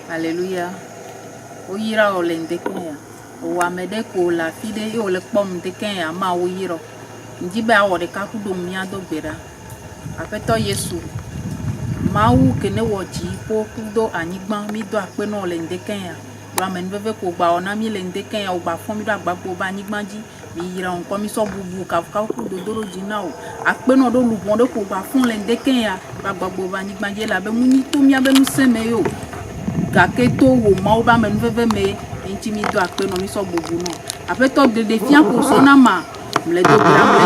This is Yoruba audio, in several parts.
Alléluia. Oyira olendekenya. Owamede ko la fide yo le pom dekenya ma oyiro. Njiba wo de kakudo mia do gbera. Apeto Yesu. Mawu kene woji po kudo anyigba mi do apeno olendekenya. Do amen veve ko gba ona mi lendekenya o gba fon mi do agbagbo ba anyigba ji. Mi yira on komi so bubu ka kudo doro jina o. Apeno do lubon do ko gba fon lendekenya ba agbagbo ba anyigba ji la be mu ni to mi abe nu seme yo. Kaketo wo mawu ba men veve me intimi do apeno mi so bubu no. Apeto de fian ko so na ma mle do gbera mle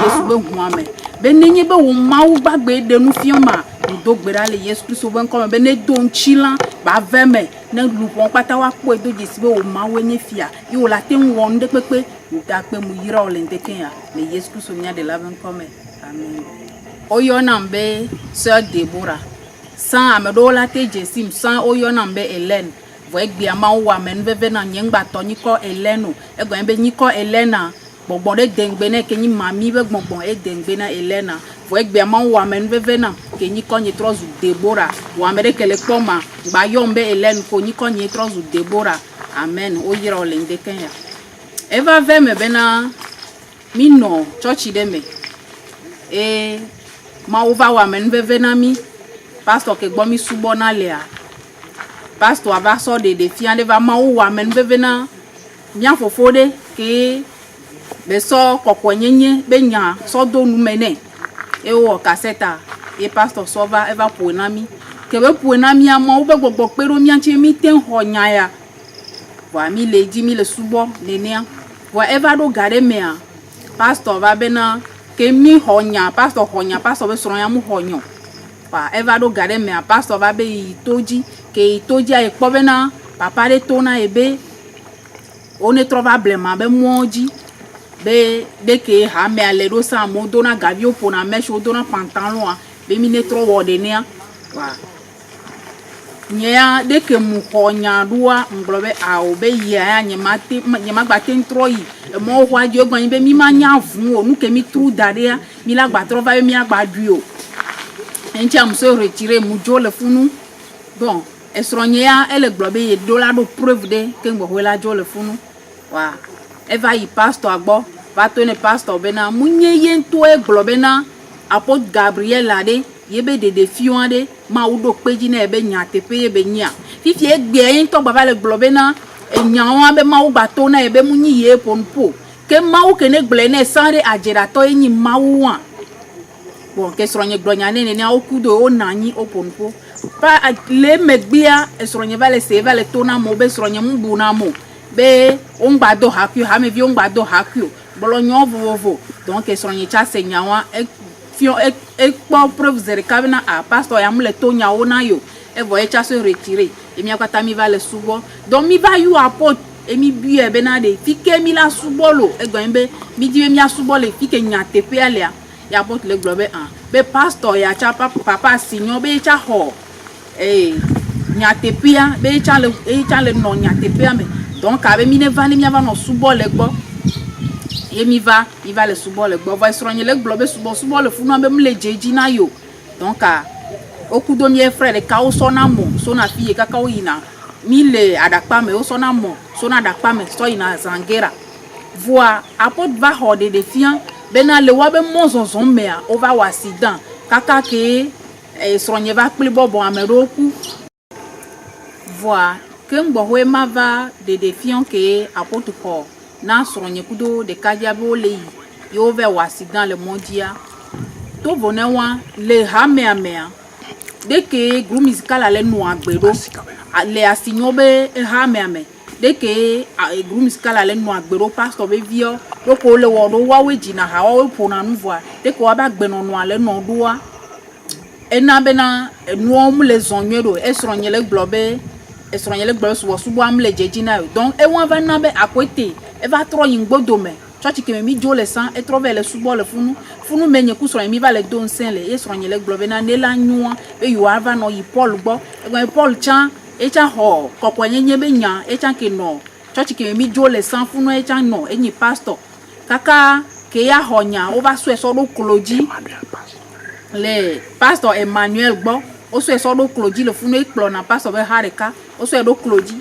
Yesu be hu ame. Be nenye be wo mawu gbagbe de nu fian ma do gbera le Yesu Kristo ben ko be ne do nchilan ba veme ne lupon pata wa po do Jesu be wo mawu ne fia yo la ten won de pepe da pe mu yira ole ndeken ya le Yesu Kristo nya de la ben ko me amen. Oyo na mbe Sœur Deborah sans amedo la te Jesim sans oyo na mbe Hélène vo egbia ma wa men veve na nyengba to nyiko Hélène e gbo be nyiko Hélène gbogbo de dengbe na ke nyi mami be gbogbo e dengbe na Hélène vo egbia ma wa men veve na ke nyiko nyi trozu Deborah wa me de kele kpoma gba yo mbe Hélène ko nyiko nyi trozu Deborah amen oyira ole ndeken ya eva ve me bena mi no church de me ma uva wa men veve na mi pastor ke gbo mi subo na le a pastor ava so de fian de va ma wa men veve na mia fofode ke be so kokwenyenye be nya so do nu mene e wo kaseta e pastor so va eva po na mi ke be po na mi ama wo be gbogbo pero mi anche mi ten ho nya ya wa mi le di mi le subo nenia wa eva do gare me a pastor va bena ke mi ho nya pastor be so ya mu ho nyo pa eva do gare me a pastor va be itoji ke itoji a ekpo bena papa de tona ebe one trova blema be moji be de ke ha me ale do sa mo do na gavio po na mesh do na pantalon a be mi ne tro wo de ne wa nya de ke mu ko nya duwa nglobe a o be ya nya ma gba te ntro yi mo ho aje ogban be mi ma nya fun o nu ke mi tru dare a mi la gba trova be mi agba du o enchi am so retirer mu jo le funu bon esronya ele globe ye dollar do preuve de ke ngbo ho la jo le funu wa eva yi pastor agbo va to ne pastor bena munye yen to e globe na apôtre Gabriel ade yebe de fion de ma udo peji na ebe nya tepe yebe nya fifi egbe yin to baba le globe na enya won be ma u ba to na ebe munyi ye ponpo ke ma u ke ne gble na sare ajera to yin ma u wa bon ke sronya glonya ne ne okudo o nanyi o ponpo pa le megbia esronya vale se vale to na mo be sronya mbu na mo be on gbado hakio ha me vi on gbado hakio bolonyo vovo donc esronya cha se nyawa e po preuve zere kabina a pastor ya mule to nyawo na yo e vo e cha se retirer e mi akata mi vale subo donc mi va yu apot e mi bi e benade fike mi la subolo e gbe mi di mi asubo le fike nya tepe ale ya apot le globe an be pastor ya cha papa sinyo be cha ho nya tepe ya be cha le no nya tepe ya me donc abe mi ne vale mi ava no subo le gbo ye mi va le subo le gbo va sronye le globe subo le funu abe mle jeji na yo donc okudo mi e frère ka o so na mo so na fie kaka o yina mi le adakpa me o so na mo so na adakpa me so yina zangera voa apot va hode de fian bena le wa be mo zonzon me a o va wa accident kaka ke sronye va pli bobo amero ku voa que mbo we ma va de fian ke apot ko na sronye kudo de kadia be o le yo ve wa accident le mondia to bonewa le ha me amea de que groupe musical ale no agbero le asigno be ha me ame de que groupe musical ale no agbero pastor be vio ro ko le wo do wa we jina ha wo po na nu voa de ko ba gbe no ale no doa ena be na no mu le zonye do esronye le globe so subo am le jejina donc e won va na be akwete e va tro yin gbodo me church ke mi jo le san e tro ve le subo le funu menye ku so mi va le don sen le e sronye le globe na ne la nyu e yo ava no yi Paul gbo e Paul chan e cha ho kokwenye be nya e chan ke no church ke mi jo le san funu e chan no e ni pastor kaka ke ya ho nya o va so e so do koloji le pastor Emmanuel gbo oso eso do klodzi le funu ekplo na pastor be hareka oso do klodzi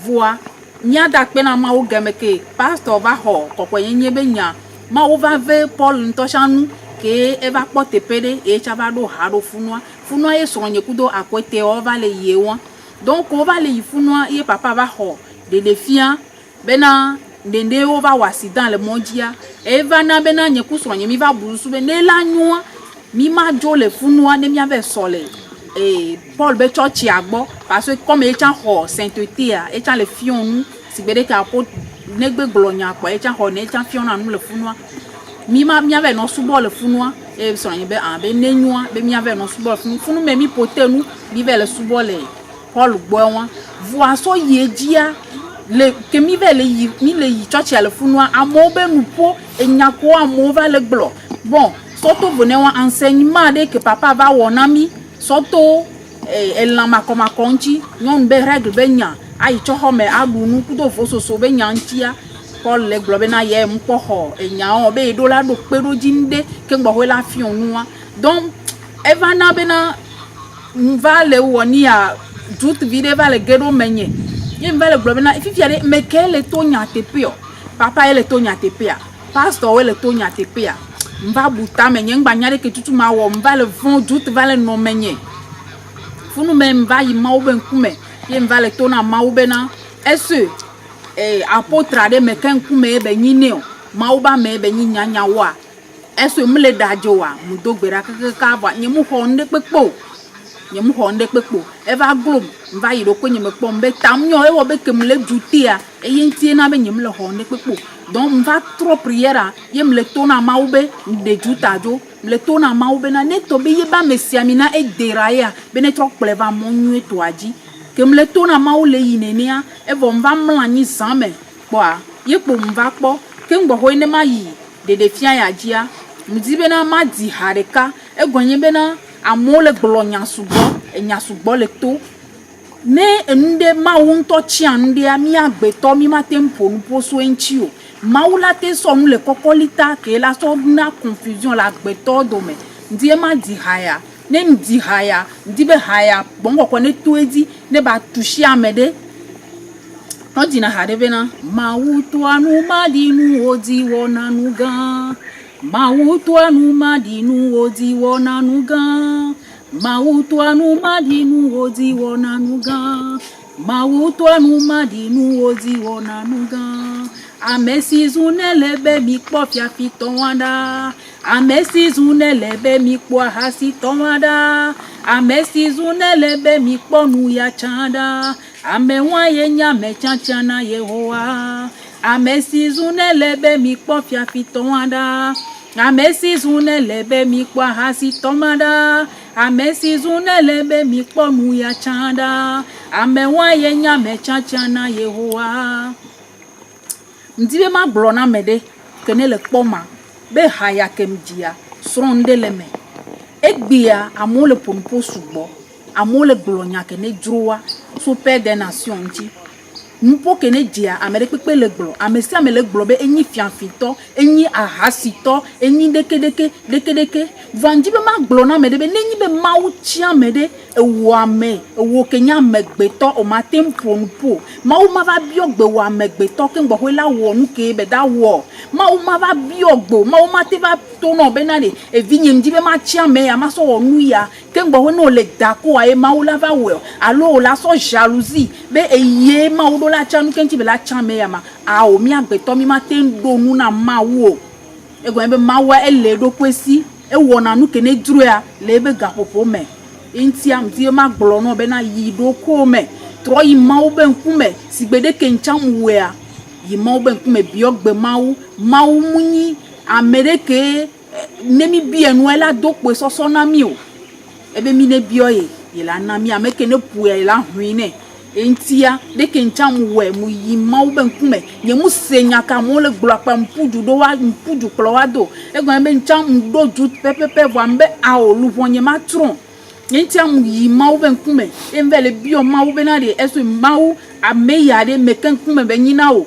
voa nya da pe na ma o game ke pastor va ho kokwenye be nya ma o va ve Paul ntoshanu ke e va porter pede e cha va do ha do funua e so nye kudo akwete o va le ye won donc o va le funua e papa va ho de defia bena ndende o va wasi dans le mondia e va na bena nye ku so nye mi va burusu be ne la nyua mi ma jo le funua ne mi ave sole et Paul be church agbo parce que comme e cha ho sainteté a e cha le fion nu sigbede ka po negbe glonya kwa e cha ho ne cha fion na nu le funua mi ma mi ave no subo le funua e so nye be an be nenua be mi ave no subo le funu me mi pote nu mi ve le subo le Paul gbo won vo aso ye dia le ke mi ve le yi mi le yi church le funua amo be nu po enyako amo va le glo bon surtout vous n'avez un enseignement de que papa va wonami surtout elle n'a ma comme conti non be règle be nya ai cho ho me adunu kudo foso so be nya ntia Paul le globe na ye mpo ho enya o be do la do pedo jinde ke ngbo la fion nuwa donc evana bena va le woni a tout vide va le gedo menye ye va le globe na ifi ale me ke le to nya tepio papa ele to nya tepia pastor ele to nya tepia mva buta menye ngba nyare ke tutu ma wo mva le vont doute va le no menye funu me mva yi ma oben kume ye mva le to na ma obena ese apôtre de me kan kume be nyine o ma oba me be nyanya wa ese mle dajo wa mu dogbera ka ba nye mu ho nde pepo eva glom mva yi do ko nye me po mbe tamnyo e wo be kemle jutia e yentie na be nyemle ho nde pepo donc mva trop prière ye mle tona maube de jutajo mle tona maube na neto be ye ba mesiamina e deraya be ne trop pleva monyu etoaji ke mle tona maule yinenia e vo mva mlani zame kwa ye po mva kpo ke ngbo ho ne ma yi de defia ya jia mdibe na ma di hareka e gonye be na amole glonya subo le to ne nde ma wonto chi ande ami agbeto mi ma tempo nu poso enchi o maula te so nu le kokolita ke la so na confusion la agbeto do me ndie ma di haya ne ndi haya ndibe haya bongo ko ne tuedi ne ba tushi amede no dina hadebe na mautu anu madinu odi wona nuga mautu anu madinu odi wona nuga mautu anu madinu odi wona nuga mautu anu madinu odi wona nuga amesi zunelebe mi kpo fiafi tonwada amesi zunelebe mi kpo hasi tonwada amesi zunelebe mi kpo nu ya chanda amewa ye nya me chanchana Yehowa amesi zunelebe mi kpo fiafi tonwada amesi zunelebe mi kpo hasi tonwada amesi zunelebe mi kpo nu ya chanda amewa ye nya me chanchana Yehowa ndibe ma glona mede kene le kpoma be haya kemdia sronde le me egbia amole ponpo sugbo amole glonya kene droa super des nations nti mpo kene dia amere pepe le glo amesi amele glo be enyi fianfito enyi ahasito enyi deke vandibe ma glona mede be nenyi be mauchia mede ewame ewo kenya megbeto o matem ponpo mau ma va biogbe wa megbeto ke ngbo hela wo nu ke be da wo mau ma va biogbo mau ma te va tono be na de evinye ndibe ma chia me ya ma so wo nu ya ke ngbo no le dako aye mau la va wo alo la so jalousie be eye mau do la chanu ke nti be la cha me ya ma a o mi agbeto mi ma te ndo nu na ma wo ego be ma wa ele do kwesi e wona nu ke ne duru ya le be gapopo me intiam die ma gbolo no be na yido ko me tro yi mawo be nkume sigbede ke ncham we a yi mawo be nkume biogbe mawo munyi amerike nemi bi enu ela dokwe soso na mi o ebe mi ne bioye yi la na mi ameke ne pu e la hwine entia de ke ncham we mu yi mawo be nkume ye mu senya ka mo le gbolo pa mpuju do wa mpuju klo wa do egbon be ncham do ju pepepe vo mbe a olu vonye ma tron Yentiam yi mau ben kume envele bio mau benade esu mau ameya de meken kume benyina o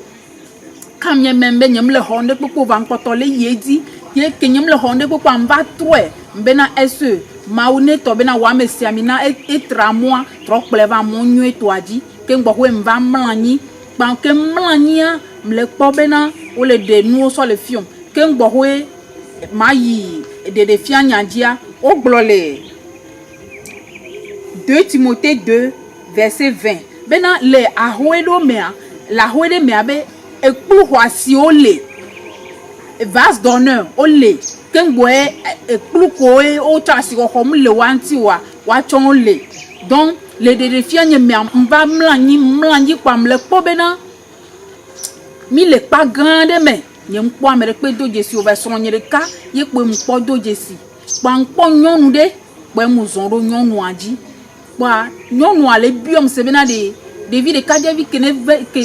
kamye membe nyemle honde popo van potole yedi ye kenyemle honde popo amba troe mbena esu maune to bena wa me siamina etra moi tro pleva mon nyu to adi ke ngbo we mva mlanyi ban ke mlanyia mle kpo bena o le de nu so le fiom ke ngbo we mayi de fianya dia o glole 2 Timothée 2 verset 20 bena le ahoedo mea la hoede mea be ekplu hwasi ole vase d'honneur ole kengwe ekplu ko e o chasi ko hom le wanti wa chon le donc le de fianya mea mba mlanyi kwa mle kpo bena mi le pa grande me nye mpo amere pe do jesi o va sonye ka ye pe mpo do jesi pa mpo nyonu de pe mu zonro nyonu aji pa nyonu ale biom se bena de David de Kadje vi que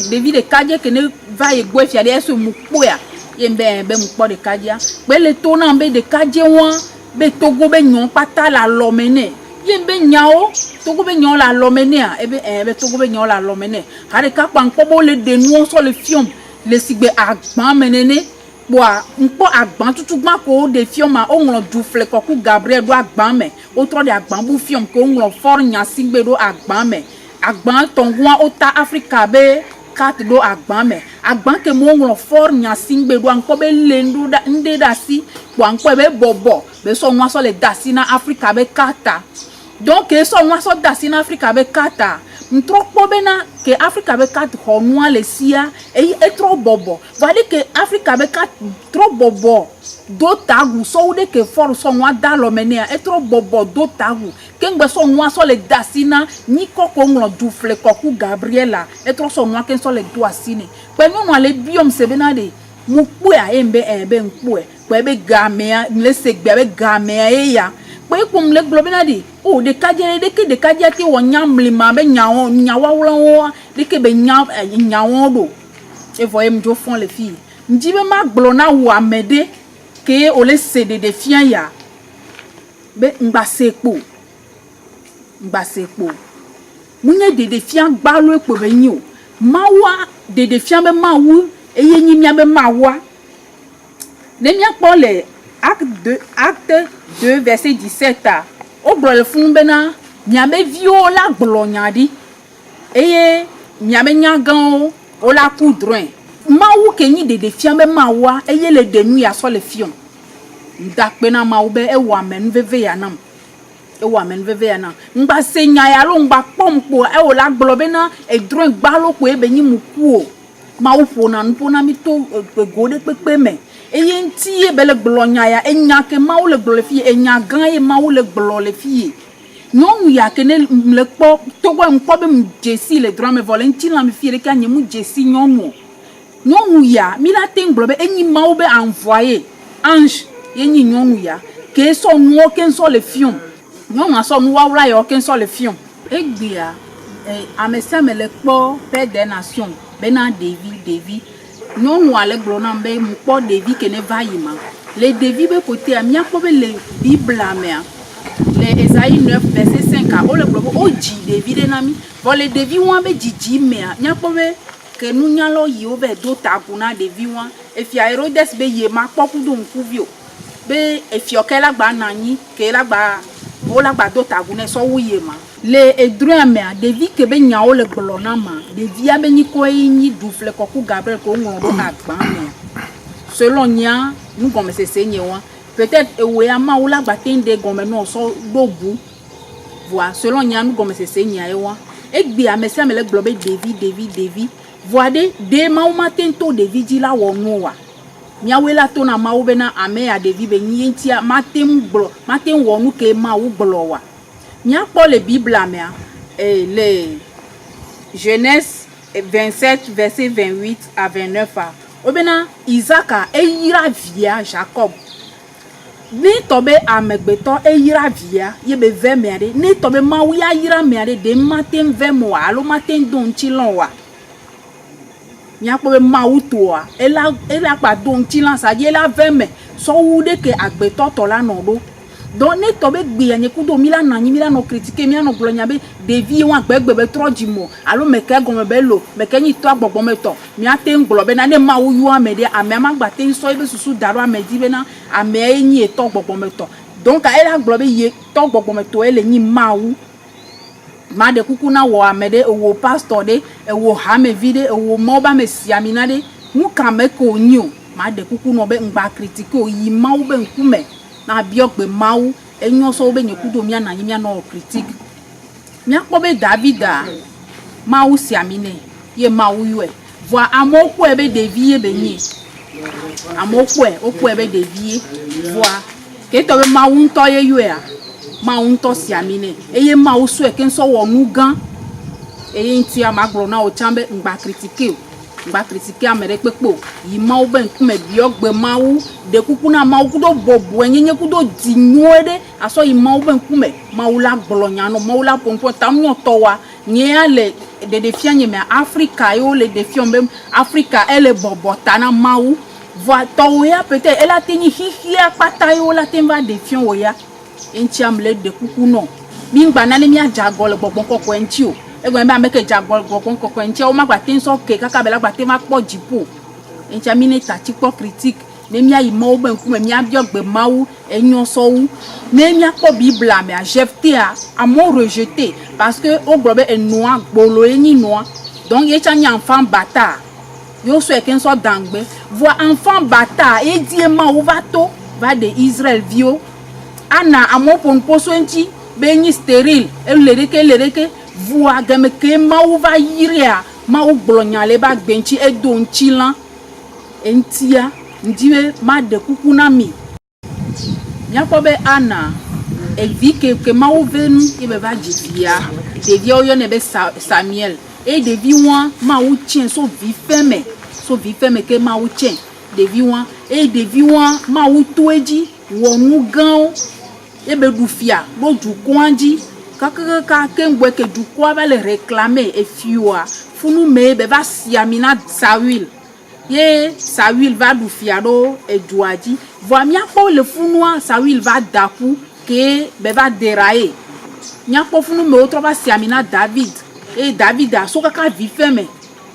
David de Kadje que ne va e gwe fiade eso mu poya ye be mu po de Kadja pe le tona be de Kadje wan be togo be nyon pata la lomene ye be nyao togo be nyon la lomene a be togo be nyon la lomene hare ka pa nko bo le de nu so le fiom le sigbe agban menene boa npo agban tutu gban ko de fioma o nlo du fle ko ku Gabriel do agban me o tro de agban bu fiom ko nlo for nya sigbe do agban me agban tongwa ota Africa be kat do agban me agban ke mo nlo for nya sigbe do nko be lendu da nde da si boa nko be bobo be so nwa so le da si na Africa be kata donc e so nwa so da si na Africa be kata Ntro bena que Africa be kat honwa le sia e trop bobo vale que Africa be kat trop bobo do tagu so de que for so nwa da lo menea e trop bobo do tagu kengbe so nwa so le dasina ni koko nglo du fle koku Gabriela e trop so nwa ken so le do asine pe no no le biom se bena de mu pu a embe npu e pe be gamea le segbe be gamea e ya pe kum le globina di o de kaje de kaje ti wonyam lima be nyawo nyawawlo de ke be nyawo do e voye mjo fon le filles njibe ma glona wo amede ke o le cede de fian ya be ngbasepo munye de fian gbalo epo be yin o mawa de fian be mawu eye nyimia be mawa ne mia po le acte 2 verset 17 o brole fun bena nyame viola glonyadi eye nyame nyagan o la poudrin mawu kenyi de fiambe mawa eye le denu ya so le fion ndakpe na mawu be e wa men veve ya nam ngba senya ya lo ngba pompo e o la glo bena e drin gbalo ko e be nyi muku o mawu pona npona mi to gode pepe me eye nti e bele glonya ya enya ke mawu le glo le fi enya gan e mawu le glo le fi non ya ke ne le po to gwa nko be mjesi le drame volenti la mi fi le ka nyemu jesi nyonu nyonu ya mi la ten glo be enyi mawu be envoyer ange yenyi nyonu ya ke so no ken so le fion nyonu so no wa yo ken so le fion egbia amesa me le po père des nations bena David non ou ale glonambe mpo David ke ne vayima les David be côté amia ko be le Bible amea le Esaïe 9 verset 5 a o le globo o ji David nami bo le David wan be jiji mea nya ko be ke nu nya lo yi o be do taguna David wan e fi Herodes be ye ma poku do nkuvio be e fi okela gba nanyi ke la gba o la gba do taguna so wuye ma le edruame a David ke be nya o le glona ma David a be ni ko yin du fle koku Gabriel ko ngoro agban me selon nya nous comme c'est seigneur peut-être we ama o la gba tende gome no so dogu voilà selon nya nous comme c'est seigneur e gbe amese me le globe David voade de ma o matin to David di la wonu wa miawe la to na ma o be na ame a David be nyi ntia matin wonu ke ma o glo wa nya pour le Bible amea le Genèse 27 verset 28 à 29 obena Isaac a yira via Jacob ni tobe amegbeto yira via ye be ve meade ni tobe mawu ya yira meade de matin ve mo alo matin don tilon wa nya ko be mawu to a ela pa don tilon sa ye la ve me so wude ke agbeto to la no do donc ne tobe gbe anye kudo mila no critiquer mila no glonya be devi wan gbegbe be trojimo alo meke gomo be lo meke ni to agbogbo meto mi ate nglo be na ne ma wu yu amede ame ma gba te so be susu daro amedi be na ame enyi eto agbogbo meto donc elle a globé ye to gbogbo me to ele ni mawu ma de kuku na wo amede wo pastor de wo ha me vide wo mo ba me siamina de mu kan me ko nyo ma de kuku no be ngba critique o yi mawu be nkume na biogbe mawu enyo so be nyekudo mia na nyimia no critique mia ko be Davida mawu siamine ye mawu yue voa amoku ebe devie be nyi amoku oku ebe devie voa ke to be mawu nto ye yue a mawu nto siamine eye mawu so e ken so wo nu gan eye nti amagro na o chambe ngba critique amere pepo yi mawu be nkume biogbe mawu de kuku na mawu kudo bobo enyenye kudo dinwede aso yi mawu be nkume mawu la gbolonya no mawu la pompo tamnyo towa nyea le de défiant mais Africa yo le défiant même Africa elle est bobotana mawu voit toya peut-être elle a tenu hihia pata yo la temba défiant oya entiam le de kuku no mingba na le mi ajagol gbogbo kokko entio egbe ba make jagol gbogbo kokko entio o ma gba tin so ke kaka be la gba te ma po jipo entiam ni ta ti po critique ne mi ayi mawu ben ku me mi abiogbe mawu enyon so wu ne mi akpo bible a me a jeté a mo rejeté parce que o globe e noa gbolo eni noa donc ye tanya enfant bata yo so e ken so dangbe voit enfant bata e die mawu va de Israël vio ana amo pon poso enti be ni stérile e lereke voit game ke mawu va yiria mawu gbolonya le ba gbenchi e do nchilan entia ndiwe ma de kuku na mi nyakobe ana e vi que mawu venu e be va jivia de vi oyo ne be Samuel e de vi wan mawu tien so vi feme ke mawu tien de vi wan e de vi wan mawu toeji wonu gan e be du fia lo du kwanji kaka kengwe ke du kwa va le réclamer e fiwa funu me be va siamina Saül ye Saül va du fiado e duaji voa mia po le funua Saül va daku ke be va dérailler mia po funu me otro va siamina David e David a so kaka vi feme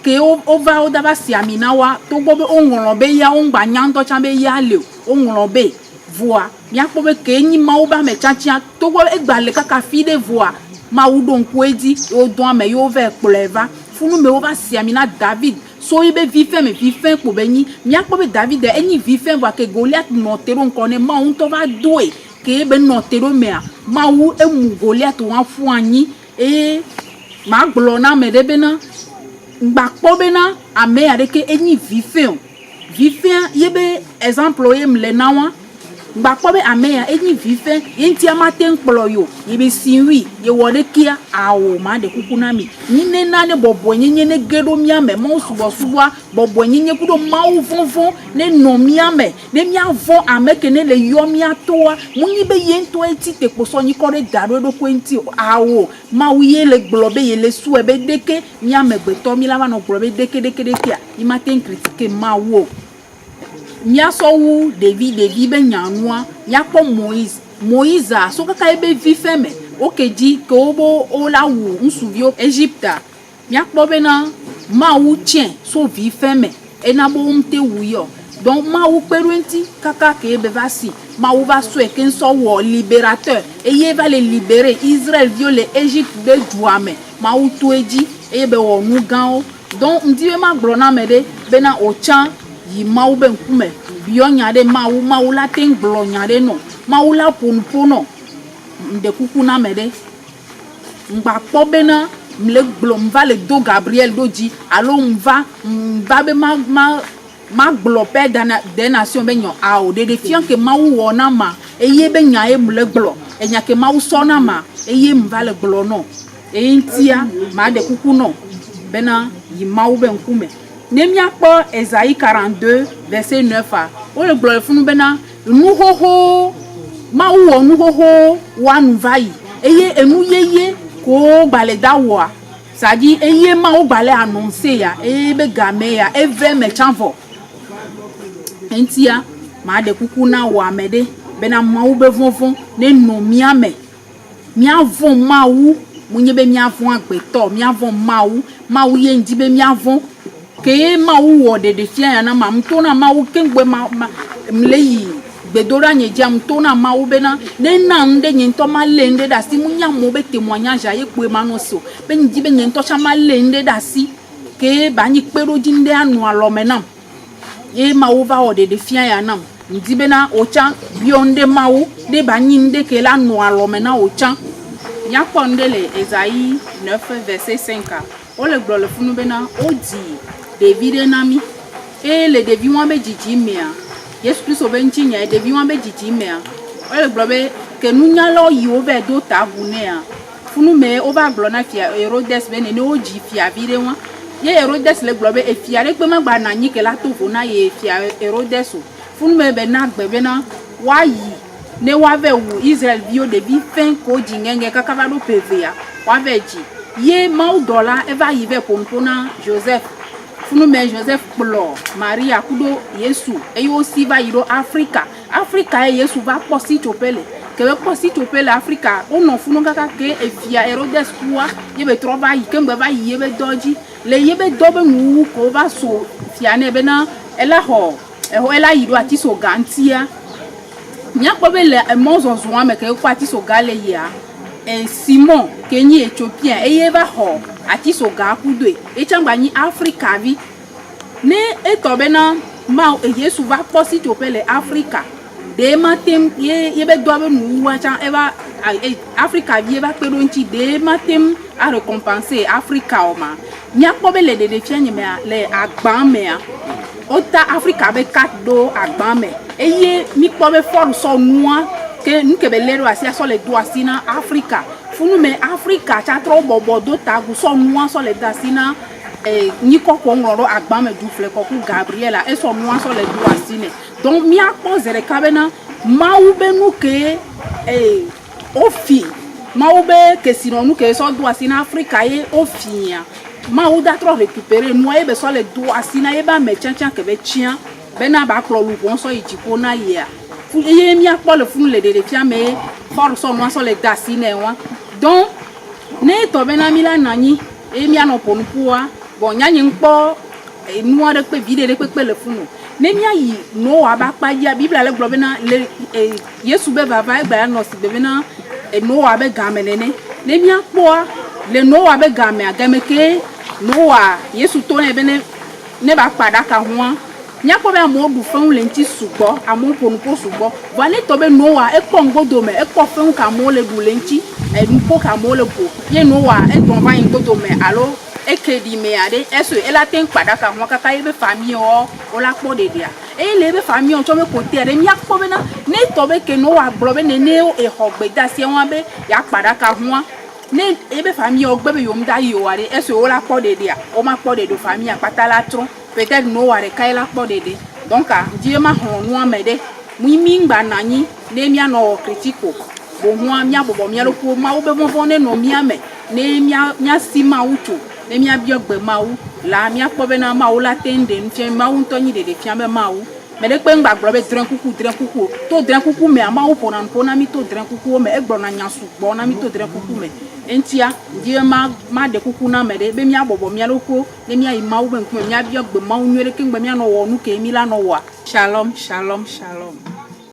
ke o va o da va siamina wa to gbo o nron be ya o ngba nyanto cha be ya le o nron be voa mia po be ke nyi ma o ba me chachia to gbo e gba le kaka fi de voa ma u don kwedi o don me yo ve pleva funu me o va siamina David so ibe vifem ko benyi mi akpo be David eni vifem wa ke Goliath no tero nkone ma un to va doe ke be no tero me a ma wu emu Goliath wa fu anyi e ma gblo na me de be na ngba kpo be na ame ade ke eni vifem yebe exemple yem le na wa ngba kpo be ame ya eni vifem yenti amate nkplo yo yebe sinwi ye wode kia awo ma de kuku na mi ni ne na ne bobo nyenye ne gedo miame mo subo bobo nyenye kudo mawu fonfon ne no miame ne miavon ameke ne le yo miatoa munyi be yento eti te poso nyi kore daro do kwenti awo mawu ye le globe ye le suebe deke miame gbeto mi lava no globe deke a imaten critique mawu mia so wu David be nyanwa yakpo Moïse so kaka ebe vifeme okeji ke obo ola wu nsuvio Egypta yakpo be na mawu tien so vifeme enabo mte wu yo donc mawu perunti kaka ke ebe vasi mawu va so eken so wo libérateur et ye va les libérer Israël viole Égypte de douame mawu toeji ebe wo nu gan donc ndiwe ma glona mede bena ochan yi mawu ben kume biyo nyade mawu la ten glo nyade no mawu la ponpono nde kuku na mede ngba kpo bena mle glo mva le do Gabriel doji alo mva be ma glo pe des nations be nyo ao de fian ke mawu wona ma eye be nya e mle glo e nya ke mawu sona ma eye mva le glo no e ntia ma de kuku no bena yi mawu ben kume Nemia po Esaïe 42 verset 9 a o le glo funu bena nu hoho ma wo nu hoho wa nu vai eye enu yeye ko gbale dawo sadi eye ma o gbale annoncer ya e be game ya e ve me chanvo entia ma de kuku na wa mede bena ma wo be vonvon ne no miame miavon ma wu munye be miavon agbeto miavon ma wu ye ndi be miavon ke mawu wo de fian na ma mto na mawu kengbe ma mleyi bedora nye jam to na mawu bena ne na nde nye nto ma le nde da si mu nya mo be témoignage aye kwe manoso be nji be nye nto cha ma le nde da si ke ba nyi kpero jinde anu alo menam ye mawu va o de fia ya nam nji bena ocha bionde mawu de ba nyi nde ke la nu alo mena ocha nya ponde le Esaïe 9 verset 5 o le glo le funu bena o di David nami e le devi wan be jiji mea Yesu Christ obenchi nya devi wan be jiji mea o le glo be ke nu nya lo yi o be do ta bunea funu me o ba glo na fia Herodes be ne o ji fia vire wan ye Herodes le glo be e fia re pe ma gba na nyi ke la to na ye fia Herodes funu me be na gbe be na wa yi ne wa ve wu Israel bio de bi fin ko jingenge kaka va do pv ya wa ve ji ye ma o dola e va yi ve pompona Joseph funu me Joseph plo Maria kudo Yesu e yo si va yiro Africa e Yesu va posi topele ke be posi topele Africa o no funu kaka ke e via Herodes kuwa ye be trova yi ke mbe va yi be doji le ye be dobe nu ko va so fia ne be na ela ho ela yiro ati so gantia nya pobe le mozo zwa me ke kwa ati so gale ya Simon kenyi Ethiopian e ye va ho ati so ga kudo e changba ni Africa vi ne e tobe na ma Yesu va posi topele Africa de matem ye be dobe nu wa chan e va Africa vi e va pero nti de matem a récompenser Africa o ma nya pobe le de fia ni me le agban me ota Africa be kat do agban me eye mi pobe for so noa ke nke be lero asia so le do asina Africa funu me Africa cha tro bobo do tagu so noa so le dasina ni koko ngoro agban me du fle koko Gabriela e so noa so le do asine donc mi akpozere kabena maube nu ke ofi maube ke sino nu ke so do asina Africa ye ofia ma da trop récupérer noyer be so le do asina e ba me chanchan ke be chia be na ba klo lu bon so ijipo na ye fu ye mi akpo le funu le de fia me for so no so le da asina wa donc ne to be na mi la nani e mi ano ponu puwa bon nya nyi npo nu de pe vide de pe le funu ne mi ayi no wa ba pa ya Bible le glo be na le Yesu be va va e gba no si be na no wa be ga menene ne mi akpo le no wa be ga me agame ke no wa Yesu to ne be ne ba pada ka ho nya ko be amodu fun le nti sugo amon ponu po sugo va ne to be no wa e ko ngodo me e ko fun ka mo le du le nti e du po ka mo le po ye no wa e ton va ngodo me alo e ke di me ade eso e la ten pada ka ho kaka e be famille o la po de dia e le be famille on to me ko tere mi akpo be na ne to be ke no wa glo be ne e hogbe da se won be ya pada ka ho ne ebe famille ogbe be yom da yo are eso o la po de dia o ma po de do famille apata la tron peut-être no ware kai la po de donc a die ma hon no amede mu mi ngba nani ne mi ano critico bo mu amia bobo mi lo ko ma o be bon ne no mi ame ne mi si ma utu ne mi abi ogbe ma u la mi apo be na ma u la tende nfi ma u to ni de fi ame ma u me de pe ngba gbo be dren kuku to dren kuku me ama u pona mi to dren kuku me egbo na nyasu gbo na mi to dren kuku me entia die ma de kuku na me de be mi abobo mi aloko ne mi ayi ma u be nku me mi abi ogbe ma u nwere ke ngba mi ano wo nu ke mi la no wa shalom shalom shalom.